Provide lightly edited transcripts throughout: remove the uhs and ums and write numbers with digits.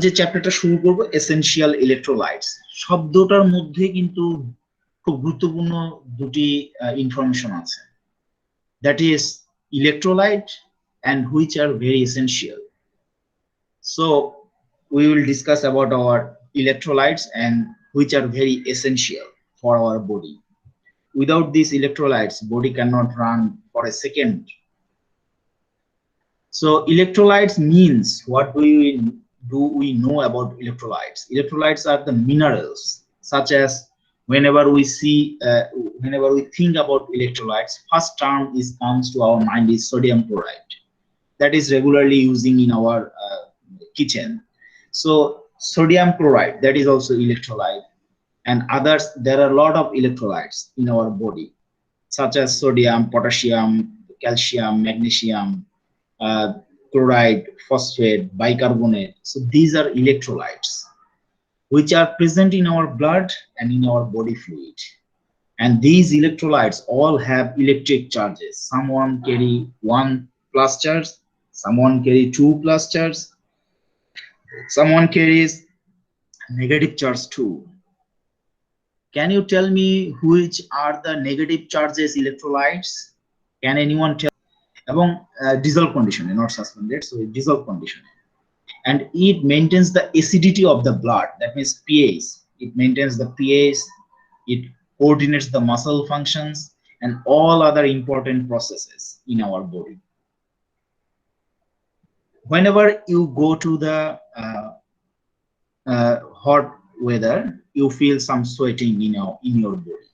যে চ্যাপ্টারটা শুরু করব এসেনশিয়াল ইলেকট্রোলাইটস শব্দটার মধ্যে কিন্তু খুব গুরুত্বপূর্ণ দুটি ইনফরমেশন আছে, that is electrolyte and which are very essential. So we will discuss about our electrolytes and which are very essential for our body. Without these electrolytes, body cannot run for a second. So electrolytes means, what do we know about electrolytes? Electrolytes are the minerals, such as whenever we think about electrolytes, first term comes to our mind is sodium chloride, that is regularly using in our kitchen. So sodium chloride, that is also electrolyte, and others. There are a lot of electrolytes in our body, such as sodium, potassium, calcium, magnesium, chloride, phosphate, bicarbonate. So these are electrolytes which are present in our blood and in our body fluid. And these electrolytes all have electric charges. Someone carry 1 plus charge, someone carry 2 plus charge, someone carries negative charge too. Can you tell me which are the negative charges electrolytes? Can anyone tell? এবং dissolved condition, not suspended, so dissolved condition. And it maintains the acidity of the blood, that means pH. It maintains the pH, it coordinates the muscle functions and all other important processes in our body. Whenever you go to the hot weather, you feel some sweating in your body.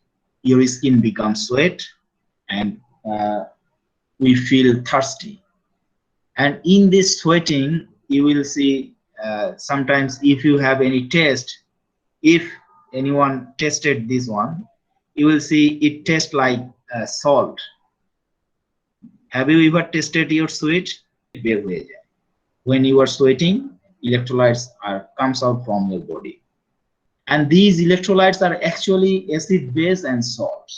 Your skin becomes sweat and we feel thirsty. And in this sweating, you will see sometimes, if you have any taste, if anyone tested this one, you will see it tastes like salt. Have you ever tasted your sweat? When you are sweating, electrolytes comes out from your body, and these electrolytes are actually acid, base and salts.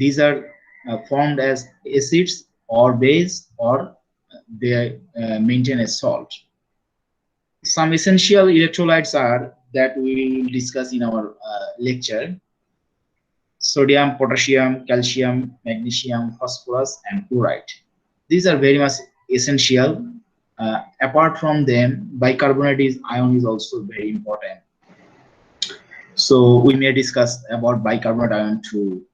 These are formed as acids or base, or they maintain a salt. Some essential electrolytes are that we will discuss in our lecture: sodium, potassium, calcium, magnesium, phosphorus and chloride. These are very much essential. Apart from them, bicarbonate ion is also very important, so we may discuss about bicarbonate ion too.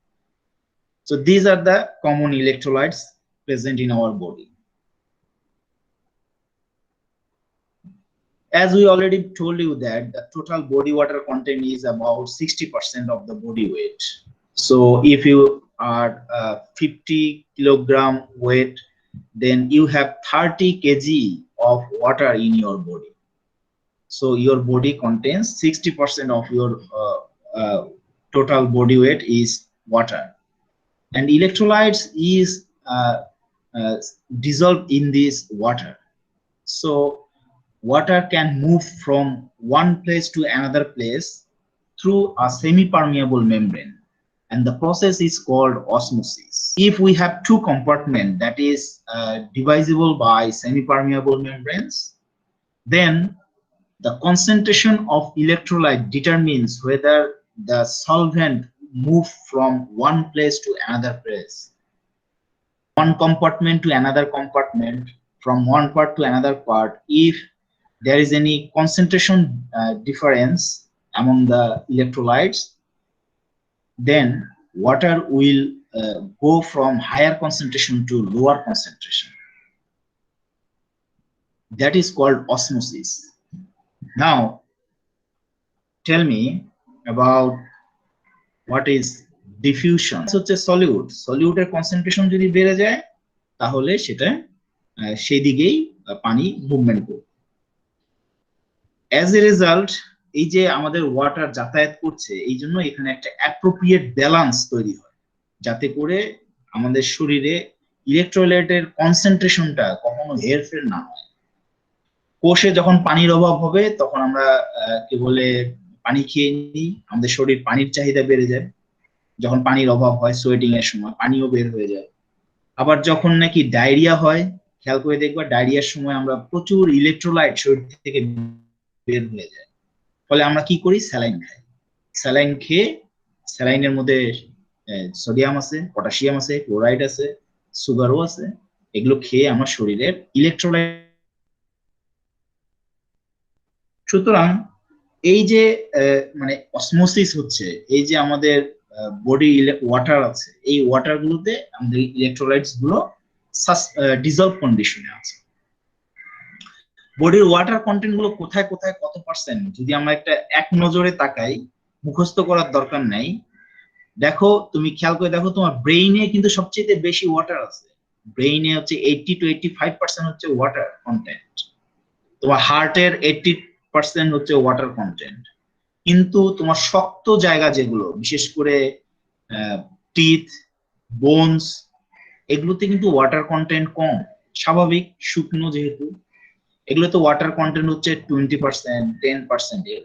So these are the common electrolytes present in our body. As we already told you that the total body water content is about 60% of the body weight. So if you are 50 kilogram weight, then you have 30 kg of water in your body. So your body contains 60% of your total body weight is water, and electrolytes is dissolved in this water. So water can move from one place to another place through a semi-permeable membrane, and the process is called osmosis. If we have two compartments that is divisible by semi-permeable membranes, then the concentration of electrolyte determines whether the solvent move from one place to another place, one compartment to another compartment, from one part to another part. If there is any concentration difference among the electrolytes, then water will go from higher concentration to lower concentration. That is called osmosis. Now tell me about what is diffusion. হচ্ছে সলিউটের concentration যদি বেড়ে যায়, তাহলে সেটা সেই দিকেই পানি movement করবে। অ্যাজ এ রেজাল্ট, এই যে আমাদের ওয়াটার যাতায়াত করছে, এই জন্য এখানে একটা অ্যাপ্রোপ্রিয়েট ব্যালেন্স তৈরি হয়, যাতে করে আমাদের শরীরে ইলেকট্রোলাইটের কনসেন্ট্রেশনটা কখনো হেরফের না হয়। কোষে যখন পানির অভাব হবে, তখন আমরা কি বলে পানি খেয়ে নিই, আমাদের শরীর পানির চাহিদা বেড়ে যায়। যখন পানির অভাব হয় সোয়েটিং এর সময়, পানিও বের হয়ে যায়। আবার যখন নাকি ডায়রিয়া হয়, খেয়াল করে দেখবা ডায়রিয়ার সময় আমরা প্রচুর ইলেকট্রোলাইট শরীর থেকে বের হয়ে যায়। ফলে আমরা কি করি, স্যালাইন খাই। স্যালাইন খেয়ে, স্যালাইনের মধ্যে সোডিয়াম আছে, পটাশিয়াম আছে, ক্লোরাইড আছে, সুগারও আছে। এগুলো খেয়ে আমার শরীরের ইলেকট্রোলাইট। সুতরাং এই যে মানে অসমোসিস হচ্ছে, এই যে আমাদের বডি ওয়াটার আছে, এই ওয়াটার গুলোতে আমাদের ইলেকট্রোলাইটস গুলো ডিজলভ কন্ডিশনে আছে। বডির ওয়াটার কন্টেন্ট গুলো কোথায় কোথায় কত পার্সেন্ট যদি আমরা একটা এক নজরে তাকাই, মুখস্থ করার দরকার নাই। দেখো, তুমি খেয়াল করে দেখো, তোমার ব্রেইনে কিন্তু সবচেয়ে বেশি ওয়াটার আছে। ব্রেইনে হচ্ছে 80 to 85% হচ্ছে ওয়াটার কন্টেন্ট। তোমার হার্টের 80% হচ্ছে ওয়াটার কন্টেন্ট। কিন্তু তোমার শক্ত জায়গা যেগুলো, বিশেষ করে টিথ, বোনস, এগুলোতে কিন্তু ওয়াটার কন্টেন্ট কম। স্বাভাবিক, শুকনো যেহেতু। এগুলোতে ওয়াটার কন্টেন্ট হচ্ছে 20%, 10%।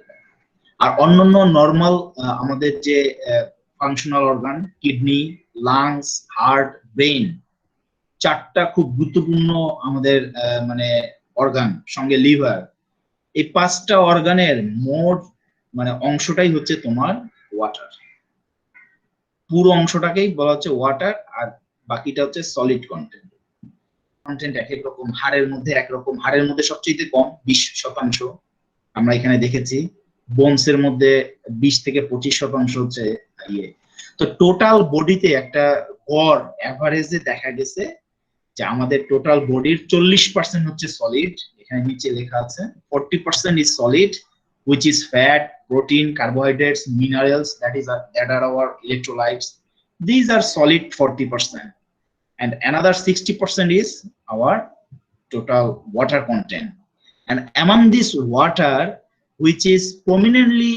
আর অন্যান্য নর্মাল আমাদের যে functional organ, kidney, lungs, heart, brain, চারটা খুব গুরুত্বপূর্ণ আমাদের মানে অর্গান, সঙ্গে লিভার, এই পাঁচটা অর্গানের মোট মানে অংশটাই হচ্ছে তোমার ওয়াটার। পুরো অংশটাকেই বলা হচ্ছে ওয়াটার, আর বাকিটা হচ্ছে সলিড কন্টেন্ট। কন্টেন্ট এক এক রকম, হাড়ের মধ্যে একরকম, হাড়ের মধ্যে সবচেয়ে কম 20% আমরা এখানে দেখেছি। বোনসের মধ্যে 20 থেকে 25% হচ্ছে ইয়ে। তো টোটাল বডিতে একটা গড় অ্যাভারেজে দেখা গেছে যে আমাদের টোটাল বডির 40% হচ্ছে সলিড। এখানে নিচে লেখা আছে 40% is solid, which is fat, protein, carbohydrates, minerals, that are our electrolytes. These are solid 40%, and another 60% is our total water content. And among this water, which is prominently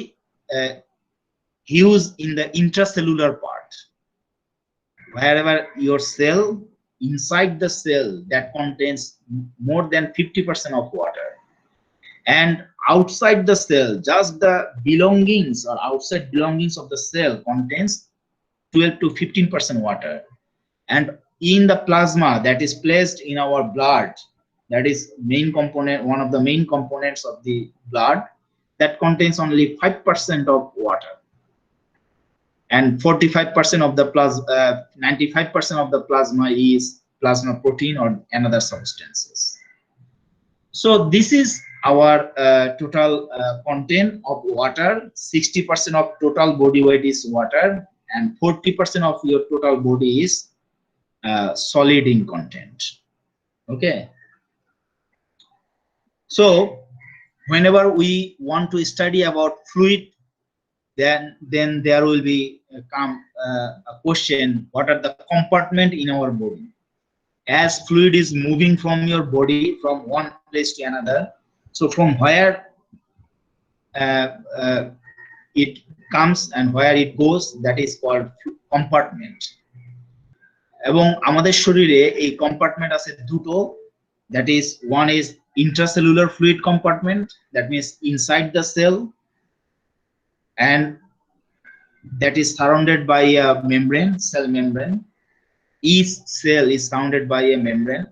used in the intracellular part, wherever your cell, inside the cell, that contains more than 50% of water, and outside the cell, just the belongings or outside belongings of the cell contains 12 to 15% water. And in the plasma that is placed in our blood, that is main component, one of the main components of the blood, that contains only 5% of water, and 45% of the 95% of the plasma is plasma protein or another substances. So this is our total content of water. 60% of total body weight is water, and 40% of your total body is solid in content. Okay, so whenever we want to study about fluid, then there will be come a question: what are the compartment in our body? As fluid is moving from your body from one place to another, so from where it comes and where it goes, that is called compartment. এবং আমাদের শরীরে এই compartment আছে দুটো, that is one is intracellular fluid compartment, that means inside the cell, and that is surrounded by a membrane, cell membrane. Each cell is surrounded by a membrane,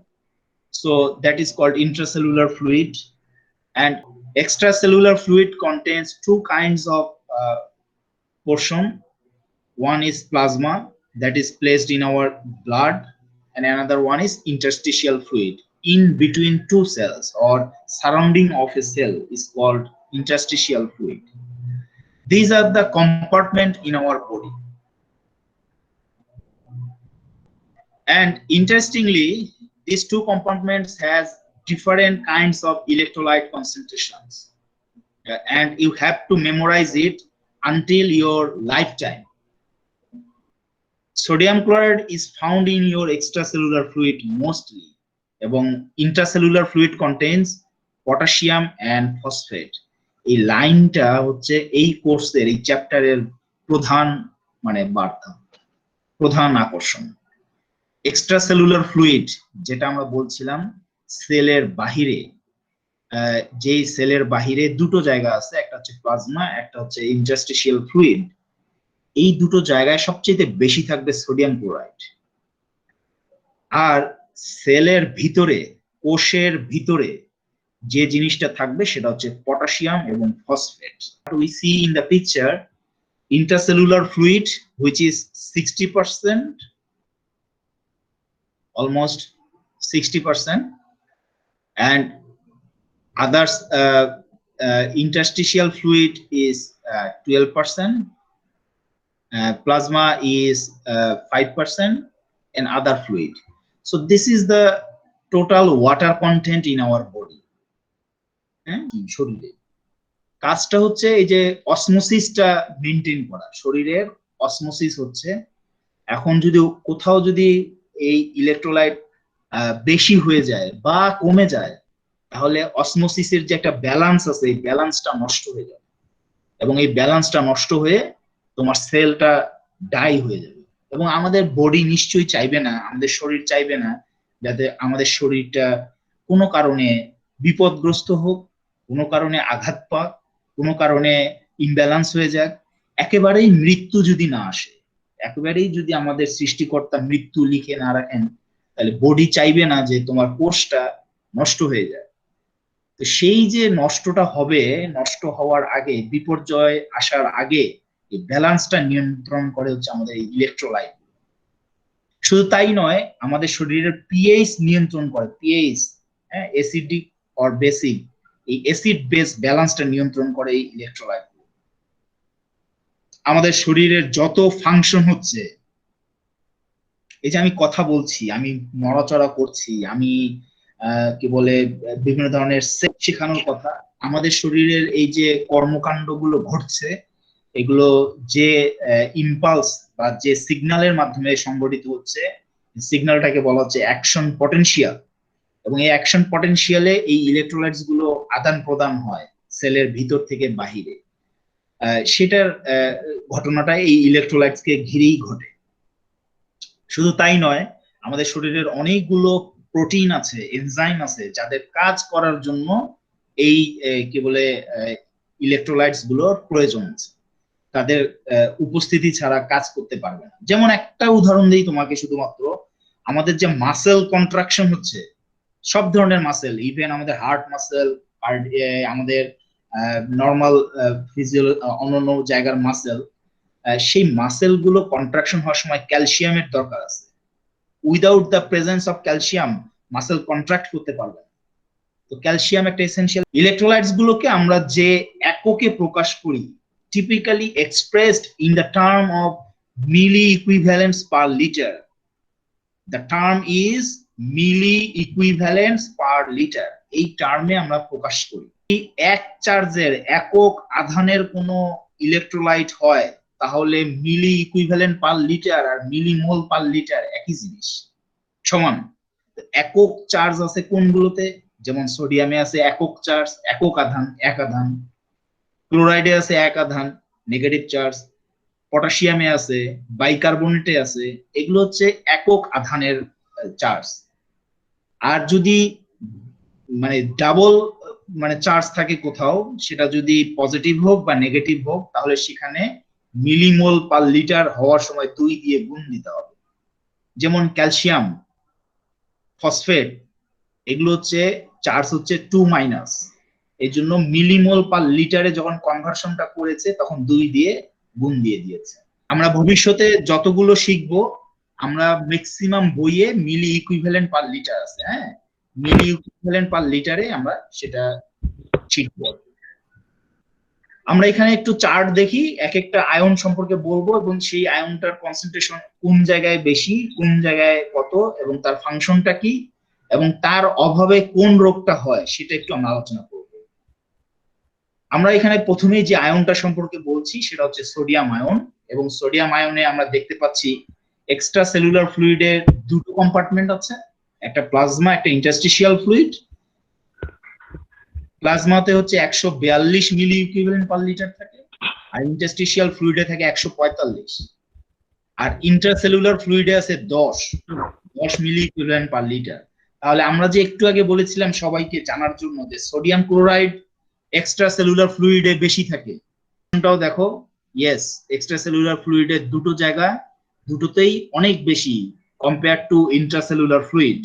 so that is called intracellular fluid. And extracellular fluid contains two kinds of portion. One is plasma, that is placed in our blood, and another one is interstitial fluid, in between two cells or surrounding of a cell, is called interstitial fluid. These are the compartment in our body. And interestingly, these two compartments has different kinds of electrolyte concentrations, and you have to memorize it until your lifetime. Sodium chloride is found in your extracellular fluid mostly, এবং intracellular fluid contains potassium and phosphate. এই লাইনটা হচ্ছে এই কোর্সের, এই চ্যাপ্টারের প্রধান মানে বার্তা, প্রধান আকর্ষণ। এক্সট্রাসেলুলার ফ্লুইড, যেটা আমরা বলছিলাম সেলের বাহিরে, যেই সেলের বাহিরে দুটো জায়গা আছে, একটা হচ্ছে প্লাজমা, একটা হচ্ছে ইন্টারস্টিশিয়াল ফ্লুইড। এই দুটো জায়গায় সবচেয়ে বেশি থাকবে সোডিয়াম ক্লোরাইড। আর সেলের ভিতরে, কোষের ভিতরে যে জিনিসটা থাকবে সেটা হচ্ছে পটাশিয়াম এবং phosphate. We see in the picture intercellular fluid which is 60%, almost 60%, and others interstitial fluid is 12%, plasma is 5%, and other fluid. So this is the total water content in our body. শরীরে কাজটা হচ্ছে এই যে অসমোসিসটা maintain করা, শরীরের osmosis হচ্ছে, এখন যদি কোথাও যদি এই ইলেকট্রোলাইট বেশি হয়ে যায় বা কমে যায় তাহলে অসমোসিসের যে একটা ব্যালেন্স আছে এই ব্যালেন্সটা নষ্ট হয়ে যাবে, এবং এই ব্যালেন্সটা নষ্ট হয়ে তোমার সেলটা ডাই হয়ে যাবে। এবং আমাদের বডি নিশ্চয়ই চাইবে না, আমাদের শরীর চাইবে না যাতে আমাদের শরীরটা কোনো কারণে বিপদগ্রস্ত হোক, কোনো কারণে আঘাত পাক, কোনো কারণে ইমব্যালেন্স হয়ে যাক, একেবারেই মৃত্যু যদি না আসে, একেবারেই যদি আমাদের সৃষ্টিকর্তা মৃত্যু লিখে না রাখেন তাহলে বডি চাইবে না যে তোমার কোষটা নষ্ট হয়ে যায়। তো সেই যে নষ্টটা হবে, নষ্ট হওয়ার আগে, বিপর্যয় আসার আগে এই ব্যালেন্সটা নিয়ন্ত্রণ করে হচ্ছে আমাদের এই ইলেকট্রোলাইট। শুধু তাই নয়, আমাদের শরীরের পিএইচ নিয়ন্ত্রণ করে, পিএইচ, অ্যাসিডিক অর বেসিক, এই অ্যাসিড বেস ব্যালেন্সটা নিয়ন্ত্রণ করে এই ইলেকট্রোলাইট। আমাদের শরীরের যত ফাংশন হচ্ছে, এই যে আমি কথা বলছি, আমি নড়াচড়া করছি, আমি কি বলে বিভিন্ন ধরনের শেখানোর কথা, আমাদের শরীরের এই যে কর্মকাণ্ডগুলো ঘটছে এগুলো যে ইম্পালস বা যে সিগন্যালের মাধ্যমে সংগঠিত হচ্ছে, সিগন্যালটাকে বলা হচ্ছে অ্যাকশন পটেনশিয়াল। এবং এই অ্যাকশন পটেনশিয়ালে এই ইলেকট্রোলাইটস গুলো আদান প্রদান হয় সেলের ভিতর থেকে বাহিরে। সেটার ঘটনাটা এই ইলেকট্রোলাইটস কে ঘিরেই ঘটে। শুধু তাই নয়, আমাদের শরীরের অনেকগুলো প্রোটিন আছে, এনজাইম আছে যাদের কাজ করার জন্য এই কি বলে ইলেকট্রোলাইটস গুলোর প্রয়োজন আছে, তাদের উপস্থিতি ছাড়া কাজ করতে পারবে না। যেমন একটা উদাহরণ দিই তোমাকে, শুধুমাত্র আমাদের যে মাসেল কন্ট্রাকশন হচ্ছে, সব ধরনের মাসেল, ইভেন আমাদের হার্ট মাসেল, আমাদের নর্মাল অন্যান্য জায়গার মাসেল, সেই মাসেল গুলো কন্ট্রাকশন হওয়ার সময় ক্যালসিয়ামের দরকার আছে। Without the presence of calcium muscle contract করতে পারবে না। তো ক্যালসিয়াম একটা এসেনশিয়াল। ইলেকট্রোলাইটস গুলোকে আমরা যে এককে প্রকাশ করি, typically expressed in the term of milliequivalents per liter. The term is milliequivalents per liter. এই টার্মে আমরা প্রকাশ করি। এই এক চার্জের একক আধানের কোনো ইলেকট্রোলাইট হয় তাহলে মিলি ইকুইভ্যালেন্ট পার লিটার আর মিলিমোল পার লিটার একই জিনিস, সমান। একক চার্জ আছে কোনগুলোতে? যেমন সোডিয়ামে আছে একক চার্জ, একক আধান, এক আধান। ক্লোরাইডে আছে এক আধান, নেগেটিভ চার্জ। পটাশিয়ামে আছে, বাইকার্বনেটে আছে, এগুলো হচ্ছে একক আধানের চার্জ। আর যদি মানে ডাবল মানে চার্জ থাকে কোথাও, সেটা যদি পজিটিভ হোক বা নেগেটিভ হোক, তাহলে সেখানে মিলিমোল পার লিটার হওয়ার সময় 2 দিয়ে গুণ দিতে হবে। যেমন ক্যালসিয়াম, ফসফেট, এগুলো হচ্ছে চার্জ হচ্ছে 2-, এই জন্য মিলিমোল পার লিটারে যখন কনভার্সনটা করেছে তখন 2 দিয়ে গুণ দিয়ে দিয়েছে। আমরা ভবিষ্যতে যতগুলো শিখবো, আমরা ম্যাক্সিমাম বইয়ে মিলি ইকুইভ্যালেন্ট পার লিটার আছে, হ্যাঁ, মিলি ইকুইভ্যালেন্ট পার লিটারে আমরা সেটা শিখবো। আমরা এখানে একটু চার্ট দেখি, এক একটা আয়ন সম্পর্কে বলবো এবং সেই আয়নটার কনসেন্ট্রেশন কোন জায়গায় বেশি, কোন জায়গায় কত, এবং তার ফাংশনটা কি, এবং তার অভাবে কোন রোগটা হয় সেটা একটু আমরা আলোচনা করব। আমরা এখানে প্রথমেই যে আয়নটা সম্পর্কে বলছি সেটা হচ্ছে সোডিয়াম আয়ন। এবং সোডিয়াম আয়নে আমরা দেখতে পাচ্ছি এক্সট্রা সেলুলার ফ্লুইডের দুটো কম্পার্টমেন্ট আছে, একটা প্লাজমা, একটা ইন্টারস্টিশিয়াল ফ্লুইড। প্লাজমাতে হচ্ছে 142 মিলি ইকুইভ্যালেন্ট পার লিটার থাকে, আর ইন্টারস্টিশিয়াল ফ্লুইডে থাকে 145, আর ইন্টারসেলুলার ফ্লুইডে আছে 10 মিলি ইকুইভ্যালেন্ট পার লিটার। তাহলে আমরা যে একটু আগে বলেছিলাম সবাইকে জানার জন্য যে সোডিয়াম ক্লোরাইড এক্সট্রা সেলুলার ফ্লুইডে বেশি থাকে, এটাও দেখো, ইয়েস, এক্সট্রা সেলুলার ফ্লুইডের দুটো জায়গা, দুটোতেই অনেক বেশি কম্পেয়ার টু ইন্ট্রাসেলুলার ফ্লুইড।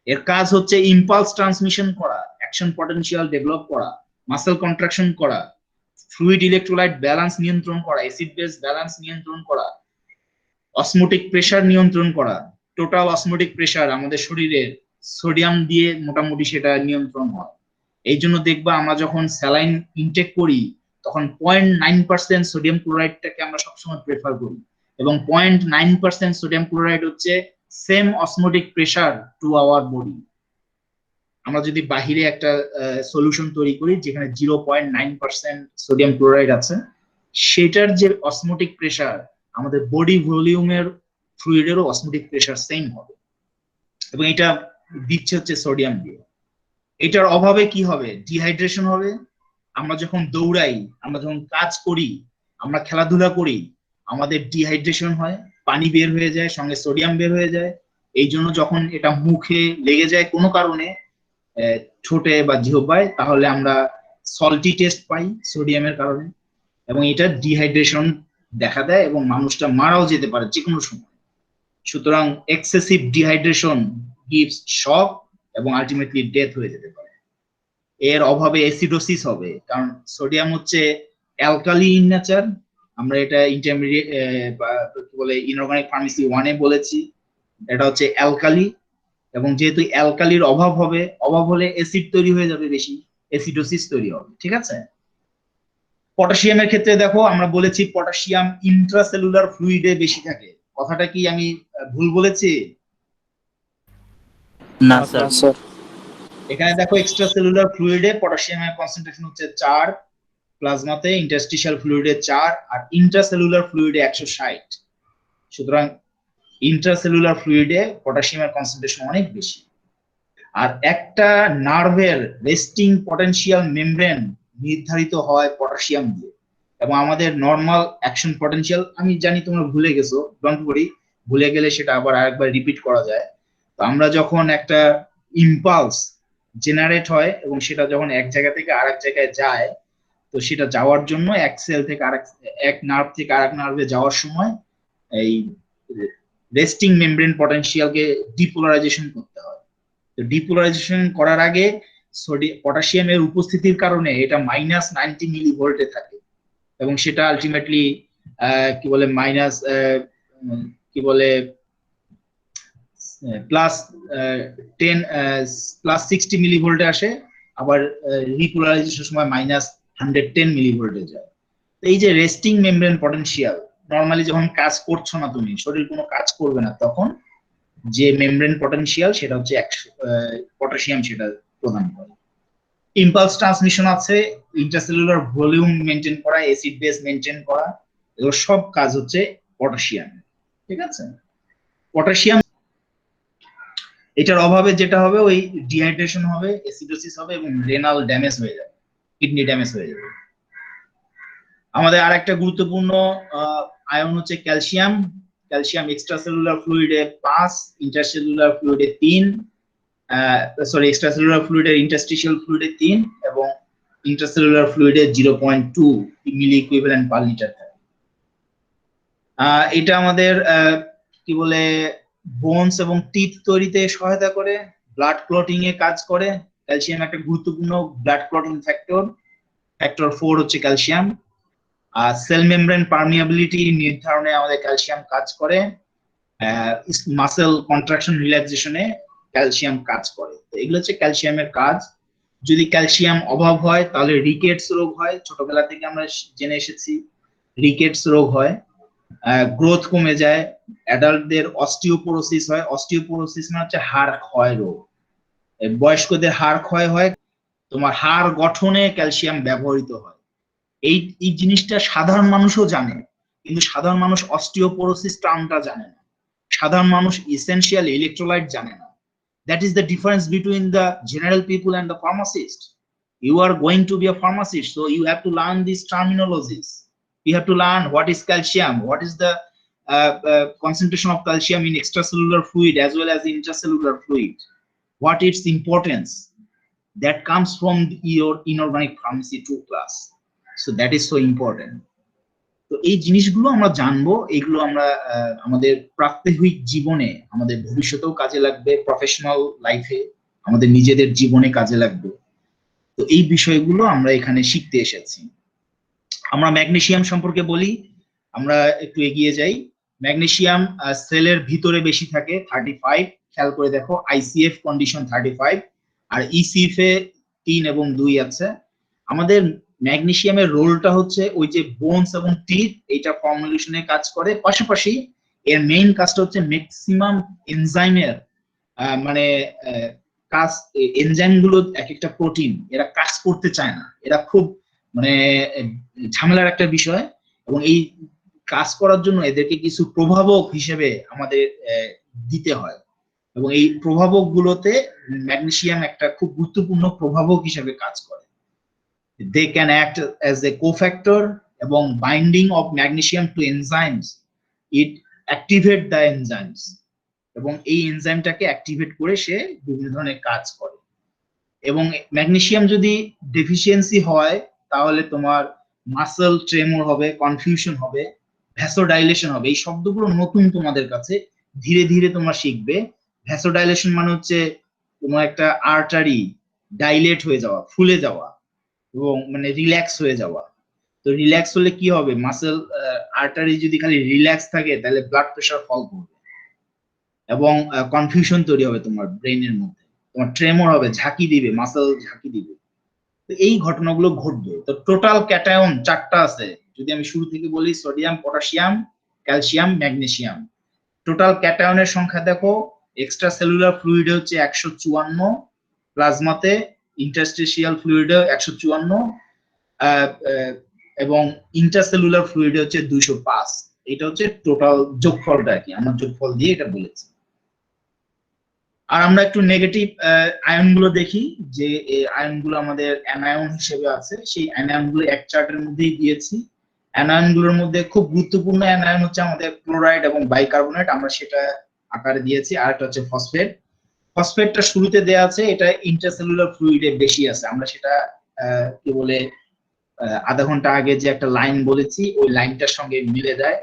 এর কাজ হচ্ছে ইম্পালস ট্রান্সমিশন করা, অ্যাকশন পটেনশিয়াল ডেভেলপ করা, মাসেল কন্ট্রাকশন করা, ফ্লুইড ইলেকট্রোলাইট ব্যালেন্স নিয়ন্ত্রণ করা, অ্যাসিড বেস ব্যালেন্স নিয়ন্ত্রণ করা, অসমোটিক প্রেসার নিয়ন্ত্রণ করা, টোটাল অসমোটিক প্রেসার আমাদের শরীরের সোডিয়াম দিয়ে মোটামুটি সেটা নিয়ন্ত্রণ হয়। এই জন্য দেখবা আমরা যখন স্যালাইন ইনটেক করি তখন 0.9% সোডিয়াম ক্লোরাইডটাকে আমরা সবসময় প্রেফার করি, এবং 0.9% সোডিয়াম ক্লোরাইড হচ্ছে same osmotic pressure to our body. আমরা যদি বাহিরে একটা সলিউশন তৈরি করি যেখানে 0.9% সোডিয়াম ক্লোরাইড আছে, সেটার যে অসমোটিক প্রেসার আমাদের বডি ভলিউমের ফ্লুইডেরও অসমোটিক প্রেসার সেম হবে, এবং এটা দিচ্ছে হচ্ছে সোডিয়াম দিয়ে। এটার অভাবে কি হবে? ডিহাইড্রেশন হবে। আমরা যখন দৌড়াই, আমরা যখন কাজ করি, আমরা খেলাধুলা করি, আমাদের ডিহাইড্রেশন হয়, পানি বের হয়ে যায়, সঙ্গে সোডিয়াম বের হয়ে যায়। এই জন্য যখন এটা মুখে লেগে যায় কোনো কারণে, ঠোঁটে বা জিহ্বায়, তাহলে আমরা সল্টি টেস্ট পাই সোডিয়ামের কারণে, এবং এটা ডিহাইড্রেশন দেখা দেয় এবং মানুষটা মারাও যেতে পারে যে কোনো সময়। সুতরাং এক্সেসিভ ডিহাইড্রেশন গিভস শক এবং আলটিমেটলি ডেথ হয়ে যেতে পারে। এর অভাবে অ্যাসিডোসিস হবে, কারণ সোডিয়াম হচ্ছে অ্যালকালি ইন নেচার। আমরা এটা ইন্টারমিডিয়েট কি বলে ইনঅর্গানিক ফার্মেসি 1-এ বলেছি, এটা হচ্ছে অ্যালকালি, এবং যেহেতু অ্যালকালির অভাব হলে অ্যাসিড তৈরি হয়ে যাবে, বেশি অ্যাসিডোসিস তৈরি হবে। ঠিক আছে। পটাশিয়ামের ক্ষেত্রে দেখো আমরা বলেছি পটাশিয়াম ইন্ট্রাসেলুলার ফ্লুইডে বেশি থাকে। কথাটা কি আমি ভুল বলেছি? না স্যার। এখানে দেখো এক্সট্রাসেলুলার ফ্লুইডে পটাশিয়ামের কনসেন্ট্রেশন হচ্ছে 4, প্লাজমাতে ইন্টারস্টিশিয়াল ফ্লুইডে 4, আর ইন্ট্রাসেলুলার ফ্লুইডে 160। সুতরাং ইন্ট্রাসেলুলার ফ্লুইডে পটাশিয়ামের কনসেন্ট্রেশন অনেক বেশি। আর একটা নার্ভের রেস্টিং পটেনশিয়াল মেমব্রেন নির্ধারিত হয় পটাশিয়াম দিয়ে, এবং আমাদের নর্মাল অ্যাকশন পটেনশিয়াল, আমি জানি তোমরা ভুলে গেছো, ডোন্ট ওয়ারি, ভুলে গেলে সেটা আবার আরেকবার রিপিট করা যায়। তো আমরা যখন একটা ইম্পালস জেনারেট হয় এবং সেটা যখন এক জায়গা থেকে আরেক জায়গায় যায়, তো সেটা যাওয়ার জন্য এক সেল থেকে এক নার্ভ থেকে আরেক নার্ভে যাওয়ার সময় এই রেস্টিং মেমব্রেন পটেনশিয়ালকে ডিপোলারাইজেশন করতে হয়। তো ডিপোলারাইজেশন করার আগে পটাশিয়ামের উপস্থিতির কারণে এটা -90 মিলিভোল্টে থাকে, এবং সেটা আলটিমেটলি কি বলে +60 মিলিভোল্টে আসে, আবার রিপোলারাইজেশনের সময় -110 মিলিভোল্টে যায়। তো এই যে রেস্টিং মেমব্রেন পটেনশিয়াল, নরমালি যখন কাজ করছো না, তুমি শরীর কোনো কাজ করবে না, তখন যে মেমব্রেন পটেনশিয়াল সেটা হচ্ছে পটাশিয়াম সেটা প্রদান করে। ইম্পালস ট্রান্সমিশন আছে, ইন্টারসেলুলার ভলিউম মেনটেন করা, অ্যাসিড বেস মেনটেন করা, এগুলো সব কাজ হচ্ছে পটাশিয়াম। ঠিক আছে। পটাশিয়াম এটার অভাবে যেটা হবে, ওই ডিহাইড্রেশন হবে, অ্যাসিডোসিস হবে, এবং রেনাল ড্যামেজ হয়ে যাবে, কিডনি ড্যামেজ হয়ে যাবে। আমাদের আরেকটা গুরুত্বপূর্ণ আয়ন হচ্ছে ক্যালসিয়াম। ক্যালসিয়াম এক্সট্রাসেলুলার ফ্লুইডে 5, ইন্টারসেলুলার ফ্লুইডে 3, এক্সট্রাসেলুলার ফ্লুইডে ইন্টারস্টিশিয়াল ফ্লুইডে 3, এবং ইন্টারসেলুলার ফ্লুইডে 0.2 মিলি ইকুইভ্যালেন্ট পার লিটার থাকে। এটা আমাদের কি বলে বোনস এবং টিথ তৈরিতে সহায়তা করে, ব্লাড ক্লটিং এ কাজ করে। ক্যালসিয়াম একটা গুরুত্বপূর্ণ ব্লাড ক্লটিং ফ্যাক্টর 4 হচ্ছে ক্যালসিয়াম। আর সেল মেমব্রেন পারমিয়াবিলিটি নির্ধারণে আমাদের ক্যালসিয়াম কাজ করে। মাসেল কন্ট্রাকশন রিল্যাক্সেশনে ক্যালসিয়াম কাজ করে। তো এগুলো হচ্ছে ক্যালসিয়ামের কাজ। যদি ক্যালসিয়াম অভাব হয় তাহলে রিকেটস রোগ হয়, ছোটবেলা থেকে আমরা জেনে এসেছি রিকেটস রোগ হয়, গ্রোথ কমে যায়, অ্যাডাল্টদের অস্টিওপোরোসিস হয়। অস্টিওপোরোসিস মানে হচ্ছে হাড় ক্ষয় রোগ। বয়স্কদের হাড় ক্ষয় হয়, তোমার হাড় গঠনে ক্যালসিয়াম ব্যবহৃত হয়। এই জিনিসটা সাধারণ মানুষও জানে, কিন্তু সাধারণ মানুষ অস্টিওপোরোসিস টার্মটা জানে না, সাধারণ মানুষ এসেনশিয়াল ইলেকট্রোলাইট জানে না। That is the difference between the general people and the pharmacist. You are going to be a pharmacist, so you have to learn these terminologies. You have to learn what is calcium, what is the concentration of calcium in extracellular fluid as well as intracellular fluid, what its importance. That comes from your inorganic pharmacy 2 class. So that is so important. তো এই জিনিসগুলো আমরা জানবো, এগুলো আমরা আমাদের প্রাত্যহিক জীবনে, আমাদের ভবিষ্যতেও কাজে লাগবে, প্রফেশনাল লাইফে, আমাদের নিজেদের জীবনে কাজে লাগবে। তো এই বিষয়গুলো আমরা এখানে শিখতে এসেছি। আমরা ম্যাগনেসিয়াম সম্পর্কে বলি, আমরা একটু এগিয়ে যাই। ম্যাগনেসিয়াম সেলের ভিতরে বেশি থাকে 35, খেয়াল করে দেখো আইসিএফ কন্ডিশন 35 আর ইসিএফ এ 3 এবং 2 আছে। আমাদের ম্যাগনেসিয়ামের রোলটা হচ্ছে ওই যে বোনস এবং টিথ এটা ফর্মুলেশনে কাজ করে, পাশাপাশি এর মেইন কাজটা হচ্ছে ম্যাক্সিমাম এনজাইমের মানে কাজ, এনজাইম গুলো এক একটা প্রোটিন এরা কাজ করতে চায় না, এরা খুব মানে ঝামেলার একটা বিষয়, এবং এই কাজ করার জন্য এদেরকে কিছু প্রভাবক হিসেবে আমাদের দিতে হয়, এবং এই প্রভাবক গুলোতে ম্যাগনেসিয়াম একটা খুব গুরুত্বপূর্ণ প্রভাবক হিসেবে কাজ করে। They can act as a cofactor, এবং binding of magnesium to enzymes it activate the enzymes, এবং এই এনজাইমটাকে অ্যাক্টিভেট করে সে বিভিন্ন ধরনের কাজ করে। এবং ম্যাগনেসিয়াম যদি ডেফিসিয়েন্সি হয় তাহলে তোমার মাসল ট্রেমর হবে, কনফিউশন হবে, ভ্যাসোডাইলেশন হবে। এই শব্দগুলো নতুন তোমাদের কাছে, ধীরে ধীরে তোমরা শিখবে। ভ্যাসোডাইলেশন মানে হচ্ছে তোমার একটা আর্টারি ডাইলেট হয়ে যাওয়া, ফুলে যাওয়া, এবং মানে রিল্যাক্স হয়ে যাওয়া। তো রিল্যাক্স হলে কি হবে, মাসল আর্টারি যদি খালি রিল্যাক্স থাকে তাহলে ব্লাড প্রেশার ফল করবে, এবং কনফিউশন তৈরি হবে তোমার ব্রেনের মধ্যে, তোমার ট্রেমর হবে, ঝাঁকি দিবে, মাসল ঝাঁকি দিবে। তো এই ঘটনাগুলো ঘটবে। তো টোটাল ক্যাটায়ন 4টা আছে, যদি আমি শুরু থেকে বলি, sodium, potassium, calcium, magnesium. Total ক্যাটায়নের সংখ্যা দেখো, এক্সট্রা সেলুলার ফ্লুইডে হচ্ছে 154, প্লাজমাতে ইন্টারস্টিশিয়াল ফ্লুইডে 154, এবং ইন্টারসেলুলার ফ্লুইডে হচ্ছে 205। এটা হচ্ছে টোটাল যোগফলটা আর কি, আমরা যোগফল দিয়ে এটা বলেছি। আর আমরা একটু নেগেটিভ আয়ন গুলো দেখি, যে আয়ন গুলো আমাদের অ্যানায়ন হিসেবে আছে, সেই অ্যানায়ন গুলো এক চার্টের মধ্যেই দিয়েছি। অ্যানায়ন গুলোর মধ্যে খুব গুরুত্বপূর্ণ অ্যানায়ন হচ্ছে আমাদের ক্লোরাইড এবং বাইকার্বনেট, আমরা সেটা আকারে দিয়েছি। আর একটা হচ্ছে ফসফেট। ফসফেটটা শুরুতে দেয়া আছে, এটা ইন্টারসেলুলার ফ্লুইডে বেশি আছে, আমরা সেটা কি বলে আধা ঘন্টা আগে যে একটা লাইন বলেছি ওই লাইনটার সঙ্গে মিলে যায়,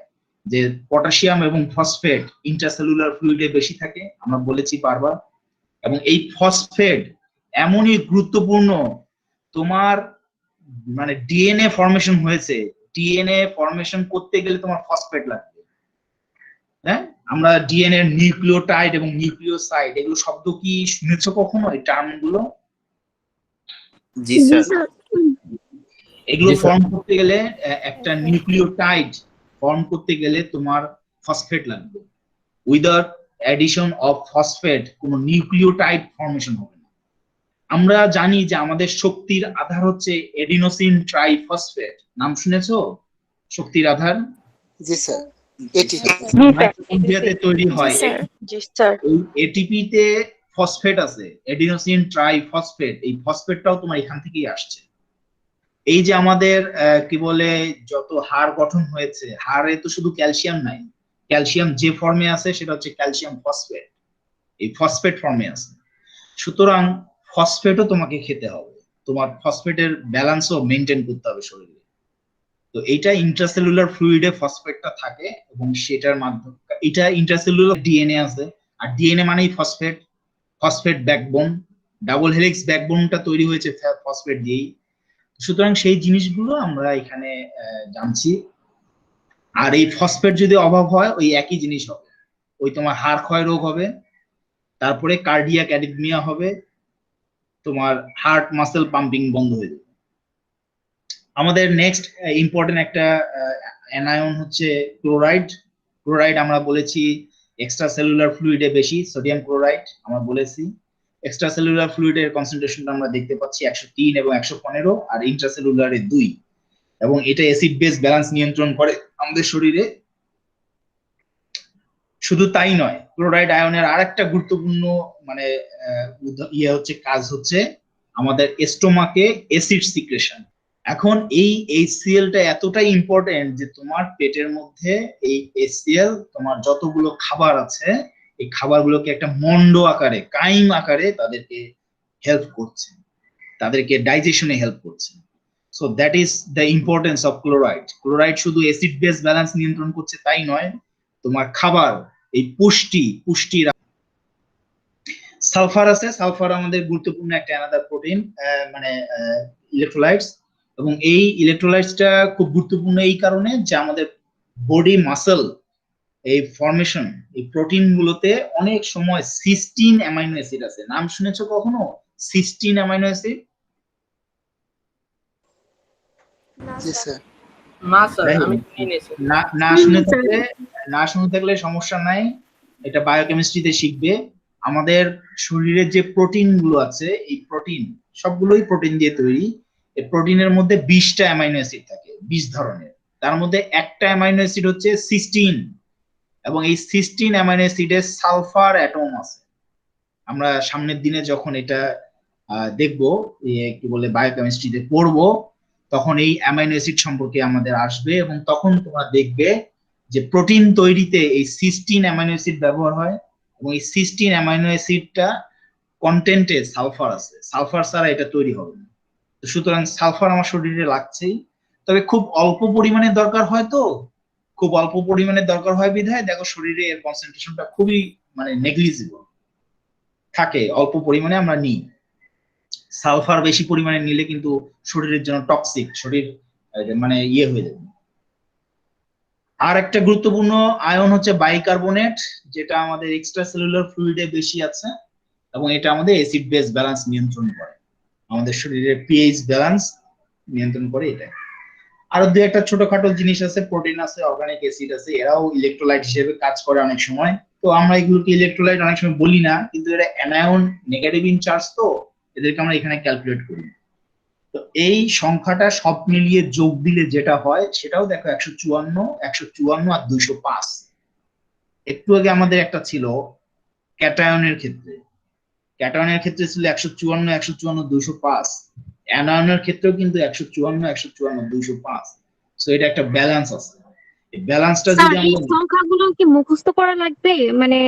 যে পটাশিয়াম এবং ফসফেট ইন্টারসেলুলার ফ্লুইডে বেশি থাকে, আমরা বলেছি বারবার। এবং এই ফসফেট এমনই গুরুত্বপূর্ণ, তোমার মানে ডিএনএ ফরমেশন হয়েছে, ডিএনএ ফরমেশন করতে গেলে তোমার ফসফেট লাগবে। হ্যাঁ, আমরা ডিএনএ নিউক্লিওটাইড এবং নিউক্লিওসাইড এগুলো শব্দ কি শুনেছো কখনো, এই টার্মগুলো? জি স্যার। এগুলো ফর্ম করতে গেলে একটা নিউক্লিওটাইড ফর্ম করতে গেলে তোমার ফসফেট লাগবে। উইদাউট অ্যাডিশন অফ ফসফেট কোনো নিউক্লিওটাইড ফর্মেশন হবে না। আমরা জানি যে আমাদের শক্তির আধার হচ্ছে এডিনোসিন ট্রাইফসফেট, নাম শুনেছো শক্তির আধার? জি স্যার। মাইটোকন্ড্রিয়াতে তৈরি হয়, এই এটিপি তে ফসফেট আছে, এডিনোসিন ট্রাইফসফেট, এই ফসফেটটাও তোমার এখান থেকেই আসছে। এই যে আমাদের কি বলে যত হাড় গঠন হয়েছে, হাড়ে তো শুধু ক্যালসিয়াম নাই, ক্যালসিয়াম যে ফর্মে আছে সেটা হচ্ছে ক্যালসিয়াম ফসফেট, এই ফসফেট ফর্মে আছে। সুতরাং ফসফেটও তোমাকে খেতে হবে, তোমার ফসফেটের ব্যালেন্সও মেনটেন করতে হবে শরীরে। তো এইটা ইন্ট্রাসেলুলার ফ্লুইডে ফসফেটটা থাকে, এবং সেটার মাধ্যমে এটা ইন্ট্রাসেলুলার ডিএনএ আছে, আর ডিএনএ মানেই phosphate, phosphate backbone, double helix ব্যাকবোনটা তৈরি হয়েছে ফসফেট দিয়েই। সুতরাং সেই জিনিসগুলো আমরা এখানে জানছি। আর এই ফসফেট যদি অভাব হয় ওই একই জিনিস হবে, ওই তোমার হাড় ক্ষয় রোগ হবে, তারপরে কার্ডিয়াক অ্যারিথমিয়া হবে, তোমার হার্ট মাসেল পাম্পিং বন্ধ হয়ে যাবে। আমাদের নেক্সট ইম্পর্টেন্ট একটা অ্যানায়ন হচ্ছে ক্লোরাইড। ক্লোরাইড আমরা বলেছি এক্সট্রা সেলুলার ফ্লুইডে বেশি, সোডিয়াম ক্লোরাইড আমরা বলেছি। এক্সট্রা সেলুলার ফ্লুইডের কনসেন্ট্রেশনটা আমরা দেখতে পাচ্ছি 103 এবং 115, আর ইন্ট্রাসেলুলারে 2, এবং এটা অ্যাসিড বেস ব্যালেন্স নিয়ন্ত্রণ করে আমাদের শরীরে। শুধু তাই নয়, ক্লোরাইড আয়নের আরেকটা গুরুত্বপূর্ণ মানে ইয়ে হচ্ছে কাজ হচ্ছে আমাদের স্টোমাকে অ্যাসিড সিক্রেশন। এখন এই HCl টা এতটাই ইম্পর্টেন্ট যে তোমার পেটের মধ্যে এই HCl তোমার যতগুলো খাবার আছে এই খাবারগুলোকে একটা মন্ড আকারে, কাইম আকারে তাদেরকে হেল্প করছে, তাদেরকে ডাইজেশনে হেল্প করছে। So that is the importance of chloride. Chloride শুধু অ্যাসিড বেস ব্যালেন্স নিয়ন্ত্রণ করছে তাই নয়, তোমার খাবার এই পুষ্টি সালফার আছে, সালফার আমাদের গুরুত্বপূর্ণ একটা অ্যানাদার প্রোটিন, মানে ইলেকট্রোলাইটস। এবং এই ইলেকট্রোলাইটসটা খুব গুরুত্বপূর্ণ এই কারণে যে আমাদের বডি মাসল এই ফরমেশন, এই প্রোটিন গুলোতে অনেক সময় সিস্টিন অ্যামাইনো অ্যাসিড আছে। নাম শুনেছো কখনো সিস্টিন অ্যামাইনো অ্যাসিড? জি স্যার। না স্যার, আমি শুনিনি স্যার। না শুনে থাকলে সমস্যা নাই, এটা বায়োকেমিস্ট্রিতে শিখবে। আমাদের শরীরের যে প্রোটিন গুলো আছে, এই প্রোটিন সবগুলোই প্রোটিন দিয়ে তৈরি। এই প্রোটিনের মধ্যে 20টা অ্যামাইনো অ্যাসিড থাকে, 20 ধরনের। তার মধ্যে একটা অ্যামাইনো অ্যাসিড হচ্ছে সিস্টিন, এবং এই সিস্টিন অ্যামাইনো অ্যাসিডে সালফার অ্যাটম আছে। আমরা সামনের দিনে যখন এটা দেখবো, কি বলে বায়োকেমিস্ট্রিতে পড়বো, তখন এই অ্যামাইনো অ্যাসিড সম্পর্কে আমাদের আসবে, এবং তখন তোমরা দেখবে যে প্রোটিন তৈরিতে এই সিস্টিন অ্যামাইনো অ্যাসিড ব্যবহার হয়, এবং এই সিস্টিন অ্যামাইনো অ্যাসিডটা কন্টেন্টে সালফার আছে, সালফার ছাড়া এটা তৈরি হবে না। তো সুতরাং সালফার আমার শরীরে লাগছেই, তবে খুব অল্প পরিমাণে দরকার হয়। তো খুব অল্প পরিমাণে দরকার হয় বিধায় দেখো শরীরে এর কনসেন্ট্রেশনটা খুবই মানে নেগলিজিবল থাকে, অল্প পরিমাণে আমরা নিই। সালফার বেশি পরিমাণে নিলে কিন্তু শরীরের জন্য টক্সিক, শরীর মানে হয়ে যাবে। আর একটা গুরুত্বপূর্ণ আয়ন হচ্ছে বাইকার্বনেট, যেটা আমাদের এক্সট্রা সেলুলার ফ্লুইডে বেশি আছে, এবং এটা আমাদের অ্যাসিড বেস ব্যালেন্স নিয়ন্ত্রণ করে, আমাদের শরীরের পিএইচ ব্যালেন্স নিয়ন্ত্রণ করে। এটা আরো দুই একটা ছোটখাটো জিনিস আছে, প্রোটিন আছে, অর্গানিক অ্যাসিড আছে, এরাও ইলেকট্রোলাইট হিসেবে কাজ করে অনেক সময়। তো আমরা এগুলোকে ইলেকট্রোলাইট অনেক সময় বলি না, কিন্তু এরা অ্যানায়ন নেগেটিভ ইন চার্জ, তো এদেরকে আমরা এখানে ক্যালকুলেট করি। তো এই সংখ্যাটা সব মিলিয়ে যোগ দিলে যেটা হয় সেটাও দেখো 154 আর 205। একটু আগে আমাদের একটা ছিল ক্যাটায়নের ক্ষেত্রে, ক্যাটায়নের ক্ষেত্রে ছিল 154 205, অ্যানায়নের ক্ষেত্রেও কিন্তু 154 205। সো এটা একটা ব্যালেন্স আছে। এই ব্যালেন্সটা যদি স্যার, এই সংখ্যাগুলো কি মুখস্থ করা লাগবে? মানে